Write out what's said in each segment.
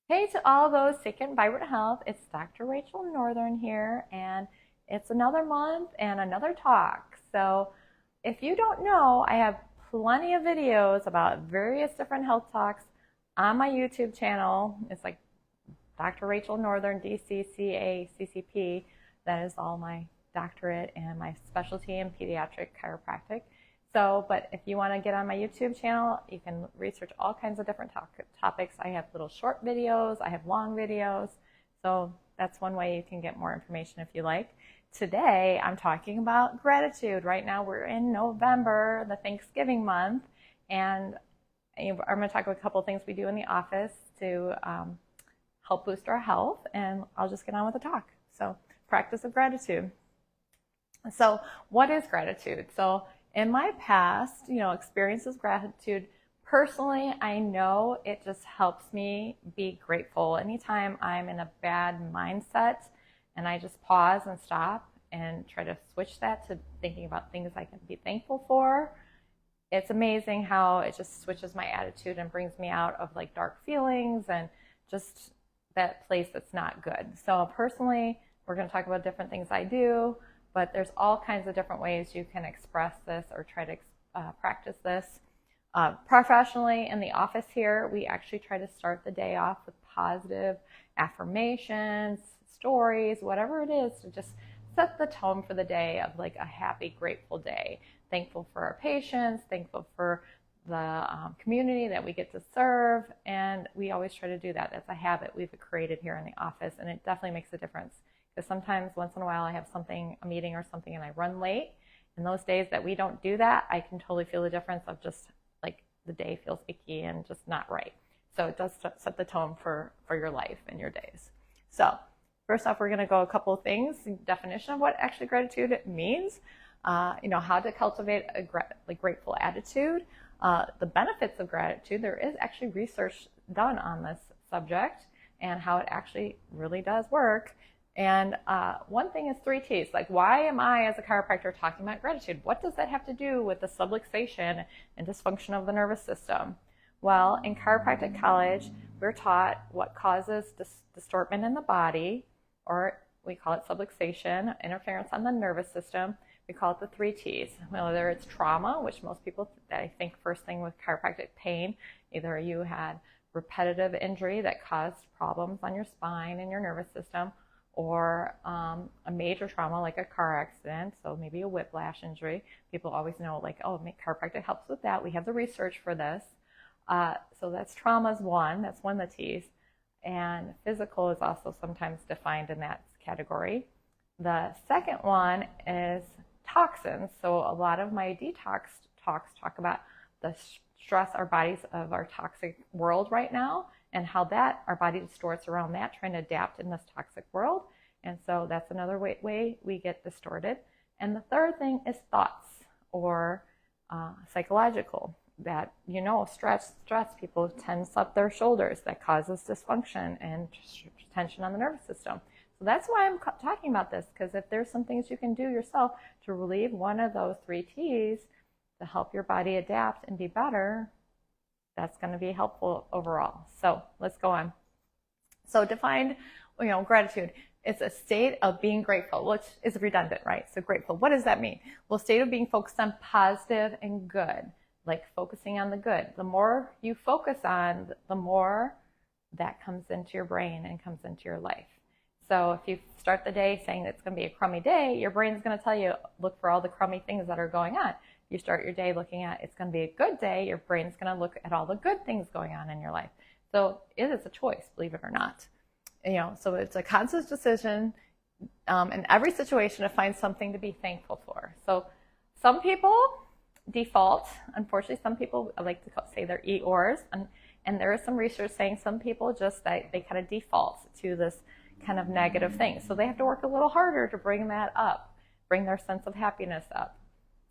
Hey to all those seeking vibrant health, it's Dr. Rachel Northern here, and it's another month and another talk. So, if you don't know, I have plenty of videos about various different health talks on my YouTube channel. It's like Dr. Rachel Northern, DCCA, CCP. That is all my doctorate and my specialty in pediatric chiropractic. So, but if you want to get on my YouTube channel, you can research all kinds of different topics. I have little short videos, I have long videos. So that's one way you can get more information if you like. Today, I'm talking about gratitude. Right now, we're in November, the Thanksgiving month, and I'm going to talk about a couple of things we do in the office to help boost our health, and I'll just get on with the talk. So, practice of gratitude. So, what is gratitude? So, in my past, experiences gratitude, personally, I know it just helps me be grateful. Anytime I'm in a bad mindset and I just pause and stop and try to switch that to thinking about things I can be thankful for, it's amazing how it just switches my attitude and brings me out of like dark feelings and just that place that's not good. So personally, we're going to talk about different things I do, but there's all kinds of different ways you can express this or try to practice this. Professionally, in the office here, we actually try to start the day off with positive affirmations, stories, whatever it is, to just set the tone for the day of like a happy, grateful day. Thankful for our patients, thankful for the community that we get to serve, and we always try to do that. That's a habit we've created here in the office, and it definitely makes a difference. Because sometimes, once in a while, I have a meeting or something, and I run late. And those days that we don't do that, I can totally feel the difference of just like the day feels icky and just not right. So it does set the tone for your life and your days. So first off, we're going to go a couple of things, definition of what actually gratitude means, how to cultivate a grateful attitude, the benefits of gratitude. There is actually research done on this subject and how it actually really does work. And one thing is 3 T's. Like, why am I, as a chiropractor, talking about gratitude? What does that have to do with the subluxation and dysfunction of the nervous system? Well, in chiropractic college, we're taught what causes distortment in the body, or we call it subluxation, interference on the nervous system. We call it the 3 T's. Whether it's trauma, which most people, I think, first thing with chiropractic pain, either you had repetitive injury that caused problems on your spine and your nervous system, or a major trauma like a car accident, so maybe a whiplash injury. People always know, like, oh, chiropractic helps with that. We have the research for this. So that's trauma is one. That's one of the T's. And physical is also sometimes defined in that category. The second one is toxins. So a lot of my detox talks talk about the stress our bodies of our toxic world right now, and how that our body distorts around that, trying to adapt in this toxic world. And so that's another way we get distorted. And the third thing is thoughts, or psychological. That, stress people tense up their shoulders. That causes dysfunction and tension on the nervous system. So that's why I'm talking about this, because if there's some things you can do yourself to relieve one of those 3 T's to help your body adapt and be better, that's going to be helpful overall. So let's go on. So defined, gratitude. It's a state of being grateful, which is redundant, right? So grateful, what does that mean? Well, state of being focused on positive and good, like focusing on the good. The more you focus on, the more that comes into your brain and comes into your life. So if you start the day saying it's going to be a crummy day, your brain's going to tell you, look for all the crummy things that are going on. You start your day looking at it's going to be a good day, your brain's going to look at all the good things going on in your life. So it is a choice, believe it or not. So it's a conscious decision in every situation to find something to be thankful for. So some people default. Unfortunately, some people, I like to say they're Eeyores, and there is some research saying some people just they kind of default to this kind of negative thing. So they have to work a little harder to bring that up, bring their sense of happiness up.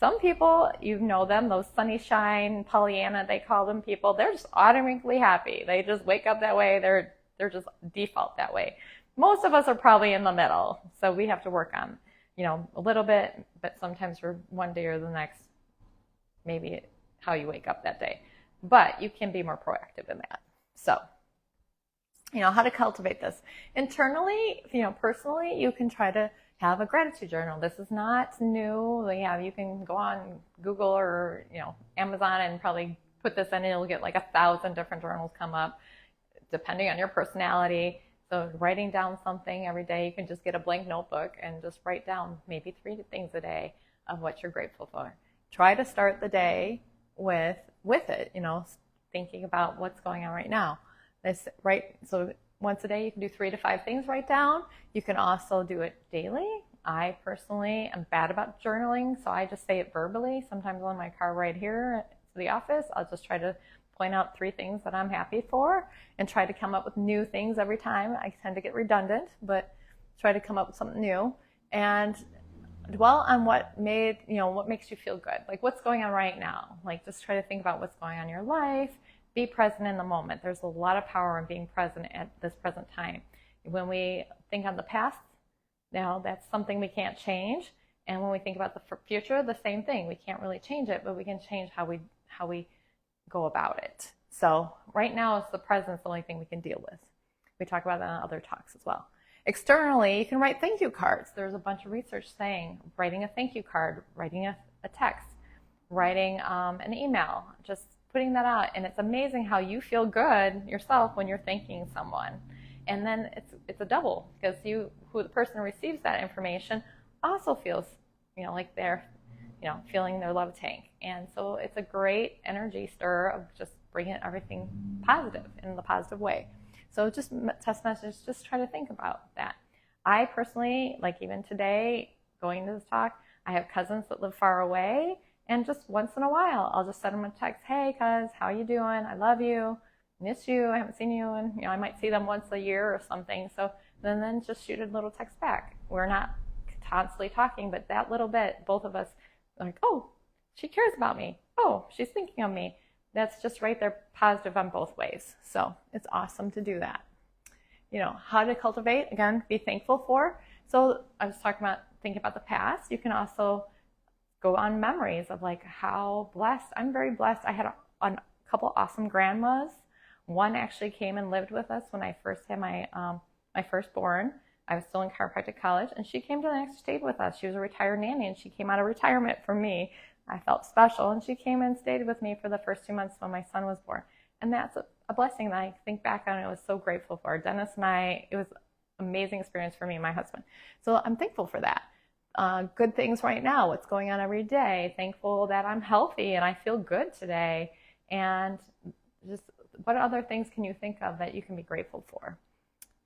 Some people, them, those sunshine, Pollyanna, they call them people, they're just automatically happy. They just wake up that way. They're just default that way. Most of us are probably in the middle. So we have to work on, a little bit, but sometimes for one day or the next, maybe how you wake up that day. But you can be more proactive in that. So how to cultivate this. Internally, personally, you can try to have a gratitude journal. This is not new. Yeah, you can go on Google or, Amazon and probably put this in and you'll get like 1,000 different journals come up depending on your personality. So writing down something every day, you can just get a blank notebook and just write down maybe 3 things a day of what you're grateful for. Try to start the day with it, thinking about what's going on right now. So once a day you can do 3 to 5 things write down. You can also do it daily. I personally am bad about journaling, so I just say it verbally. Sometimes on my car ride here to the office, I'll just try to point out 3 things that I'm happy for and try to come up with new things every time. I tend to get redundant, but try to come up with something new and dwell on what makes you feel good. Like what's going on right now. Like just try to think about what's going on in your life. Be present in the moment. There's a lot of power in being present at this present time. When we think on the past, that's something we can't change. And when we think about the future, the same thing. We can't really change it, but we can change how we go about it. So right now, it's the present, the only thing we can deal with. We talk about that in other talks as well. Externally, you can write thank you cards. There's a bunch of research saying writing a thank you card, writing a text, writing an email, just putting that out. And it's amazing how you feel good yourself when you're thanking someone. And then it's a double because the person who receives that information also feels, like they're, feeling their love tank. And so it's a great energy stir of just bringing everything positive in the positive way. So just test message, just try to think about that. I personally, like even today, going to this talk, I have cousins that live far away, and just once in a while, I'll just send them a text, hey, cuz, how you doing? I love you, miss you, I haven't seen you, and I might see them once a year or something. So then just shoot a little text back. We're not constantly talking, but that little bit, both of us are like, oh, she cares about me. Oh, she's thinking of me. That's just right there, positive on both ways. So it's awesome to do that. How to cultivate, again, be thankful for. So I was talking about thinking about the past. You can also go on memories of like how blessed. I'm very blessed. I had a couple awesome grandmas. One actually came and lived with us when I first had my firstborn. I was still in chiropractic college, and she came to the next stayed with us. She was a retired nanny, and she came out of retirement from me. I felt special, and she came and stayed with me for the first 2 months when my son was born. And that's a blessing that I think back on. I was so grateful for. Dennis and I, it was an amazing experience for me and my husband. So I'm thankful for that. Good things right now, what's going on every day. Thankful that I'm healthy and I feel good today. And just what other things can you think of that you can be grateful for?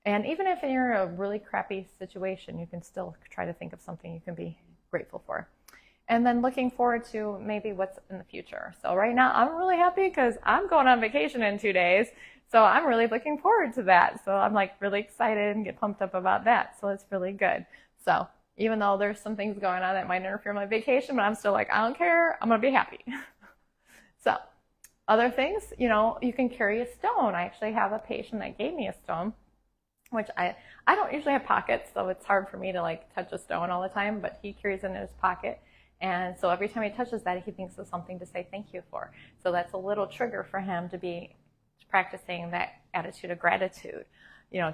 And even if you're in a really crappy situation, you can still try to think of something you can be grateful for. And then looking forward to maybe what's in the future. So right now I'm really happy because I'm going on vacation in 2 days. So I'm really looking forward to that. So I'm like really excited and get pumped up about that. So it's really good. So even though there's some things going on that might interfere with my vacation, but I'm still like, I don't care. I'm going to be happy. So other things, you can carry a stone. I actually have a patient that gave me a stone, which I don't usually have pockets. So it's hard for me to like touch a stone all the time, but he carries it in his pocket. And so every time he touches that, he thinks of something to say thank you for. So that's a little trigger for him to be practicing that attitude of gratitude,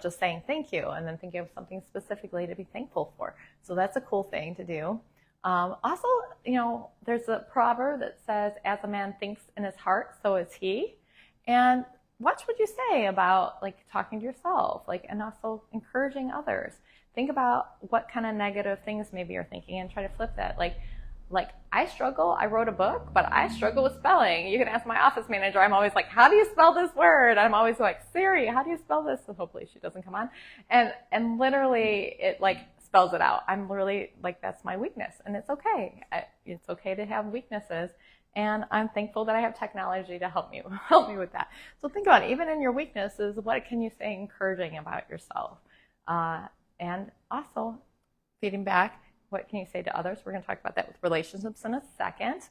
just saying thank you and then thinking of something specifically to be thankful for. So that's a cool thing to do. Also, there's a proverb that says, as a man thinks in his heart, so is he. And watch what you say about like talking to yourself, and also encouraging others. Think about what kind of negative things maybe you're thinking and try to flip that. Like I struggle, I wrote a book, but I struggle with spelling. You can ask my office manager. I'm always like, how do you spell this word? I'm always like, Siri, how do you spell this? So hopefully she doesn't come on. And literally it like spells it out. I'm really like, that's my weakness, and it's okay. It's okay to have weaknesses. And I'm thankful that I have technology to help me with that. So think about it. Even in your weaknesses, what can you say encouraging about yourself? And also feeding back, what can you say to others? We're going to talk about that with relationships in a second.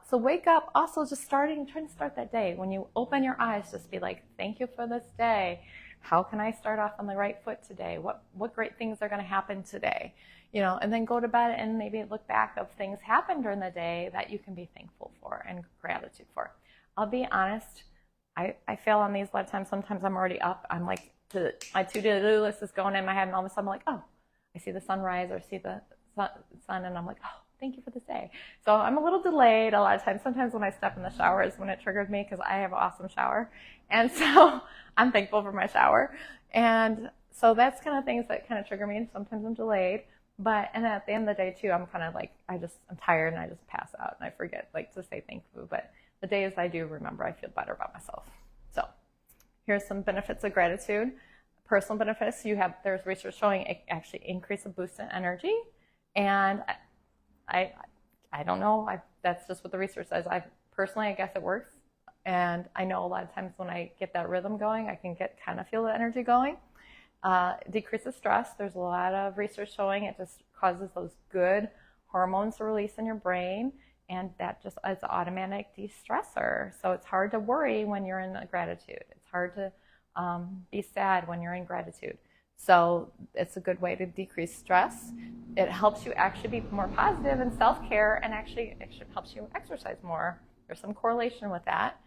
So wake up, also just trying to start that day. When you open your eyes, just be like, thank you for this day. How can I start off on the right foot today? What great things are going to happen today? And then go to bed and maybe look back of things happened during the day that you can be thankful for and gratitude for. I'll be honest, I fail on these a lot of times. Sometimes I'm already up. I'm like, my to-do list is going in my head, and all of a sudden I'm like, oh, I see the sunrise or see the sun, and I'm like, oh, thank you for this day. So I'm a little delayed a lot of times. Sometimes when I step in the shower is when it triggers me, because I have an awesome shower. And so I'm thankful for my shower. And so that's kind of things that kind of trigger me, and sometimes I'm delayed. And at the end of the day too, I'm kind of like, I'm tired and I just pass out and I forget like to say thank you. But the days I do remember, I feel better about myself. So here's some benefits of gratitude. Personal benefits, there's research showing it actually increases a boost in energy. And I don't know, that's just what the research says. I guess it works. And I know a lot of times when I get that rhythm going, I can feel the energy going. Decreases stress. There's a lot of research showing it just causes those good hormones to release in your brain, and that just is an automatic de-stressor. So it's hard to worry when you're in gratitude. It's hard to be sad when you're in gratitude. So it's a good way to decrease stress. It helps you actually be more positive in self-care, and actually helps you exercise more. There's some correlation with that.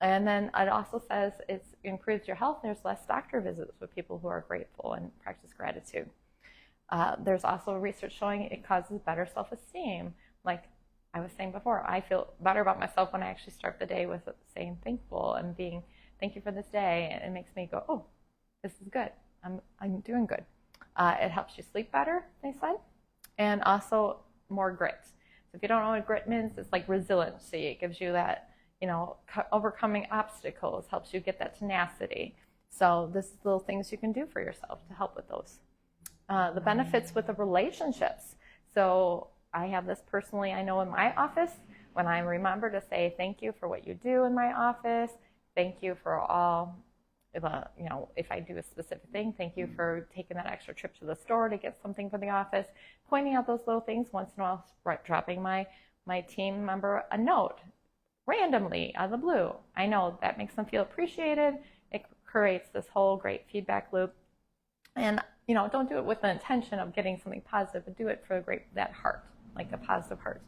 And then it also says it improves your health. There's less doctor visits with people who are grateful and practice gratitude. There's also research showing it causes better self-esteem. Like I was saying before, I feel better about myself when I actually start the day with saying thankful and being thank you for this day. And it makes me go, oh, this is good. I'm doing good. It helps you sleep better, they said, and also more grit. So if you don't know what grit means, it's like resiliency. It gives you that, overcoming obstacles, helps you get that tenacity. So this is little things you can do for yourself to help with those. The benefits with the relationships. So I have this personally, I know in my office, when I remember to say thank you for what you do in my office, thank you for all, if I do a specific thing, thank you for taking that extra trip to the store to get something for the office, pointing out those little things once in a while, dropping my team member a note randomly out of the blue. I know that makes them feel appreciated. It creates this whole great feedback loop. And, don't do it with the intention of getting something positive, but do it for that heart, like a positive heart.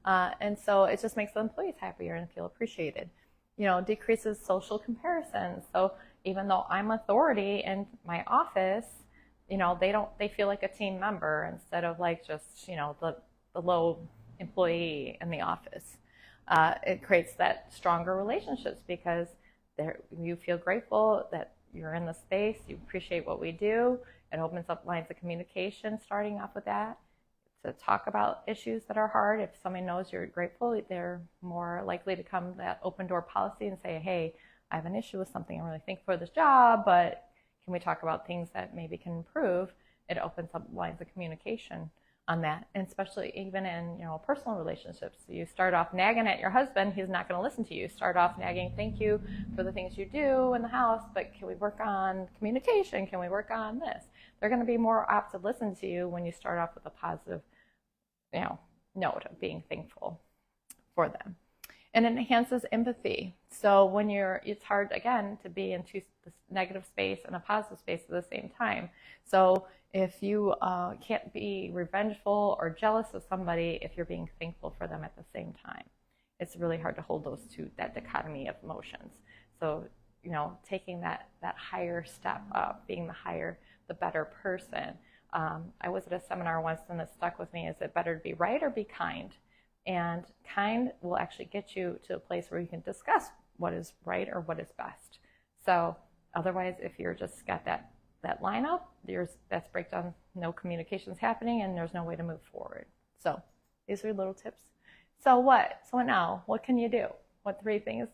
And so it just makes the employees happier and feel appreciated. Decreases social comparisons. So even though I'm authority in my office, they feel like a team member instead of like just, the low employee in the office. It creates that stronger relationships because you feel grateful that you're in the space, you appreciate what we do. It opens up lines of communication, starting off with that, to talk about issues that are hard. If somebody knows you're grateful, they're more likely to come to that open door policy and say, hey, I have an issue with something. I'm really thankful for this job, but can we talk about things that maybe can improve? It opens up lines of communication on that, and especially even in personal relationships. You start off nagging at your husband, he's not going to listen to you. Start off nagging, thank you for the things you do in the house, but can we work on communication? Can we work on this? They're going to be more apt to listen to you when you start off with a positive note of being thankful for them. And it enhances empathy. So when it's hard, again, to be in this negative space and a positive space at the same time. So if you can't be revengeful or jealous of somebody if you're being thankful for them at the same time, it's really hard to hold those two, that dichotomy of emotions. So, taking that higher step up, being the better person. I was at a seminar once and it stuck with me. Is it better to be right or be kind? And kind will actually get you to a place where you can discuss what is right or what is best. So otherwise, if you're just got that lineup, that's breakdown, no communication's happening, and there's no way to move forward. So these are little tips. So what now? What can you do? What 3 things,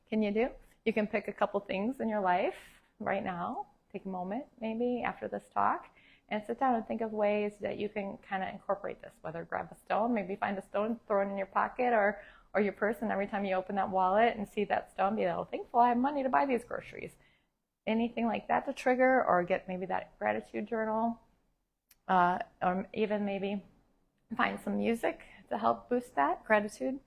can you do? You can pick a couple things in your life right now. Take a moment, maybe after this talk, and sit down and think of ways that you can kind of incorporate this, whether grab a stone, maybe find a stone, throw it in your pocket or your purse, and every time you open that wallet and see that stone, be thankful I have money to buy these groceries. Anything like that to trigger, or get maybe that gratitude journal, or even maybe find some music to help boost that gratitude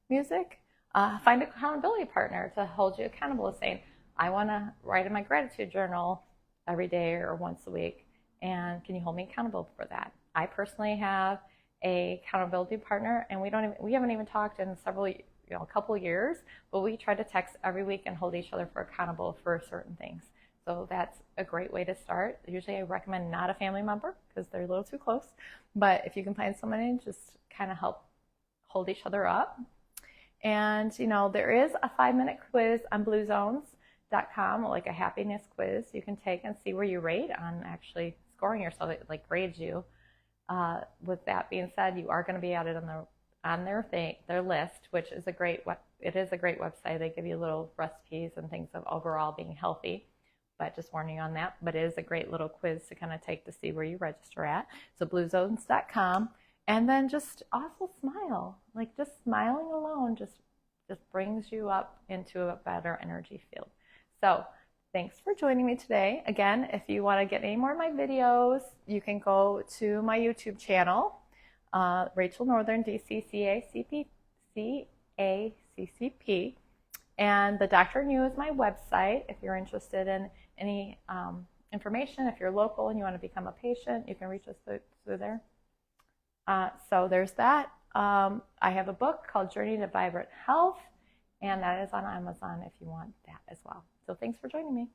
music. Find an accountability partner to hold you accountable, saying, I want to write in my gratitude journal every day or once a week. And can you hold me accountable for that? I personally have a accountability partner, and we haven't even talked in several a couple years, but we try to text every week and hold each other accountable for certain things. So that's a great way to start. Usually I recommend not a family member because they're a little too close, but if you can find somebody, just kind of help hold each other up. And there is a 5-minute quiz on bluezones.com, like a happiness quiz you can take and see where you rate on actually scoring yourself. It like grades you. With that being said, you are going to be added on their list, which is a great website. They give you little recipes and things of overall being healthy, but just warning you on that. But it is a great little quiz to kind of take to see where you register at. So bluezones.com. And then just also smile. Like just smiling alone just brings you up into a better energy field. So thanks for joining me today. Again, if you want to get any more of my videos, you can go to my YouTube channel, Rachel Northern, DCCACCP. And the Dr. New is my website. If you're interested in any information, if you're local and you want to become a patient, you can reach us through there. So there's that. I have a book called Journey to Vibrant Health, and that is on Amazon if you want that as well. So thanks for joining me.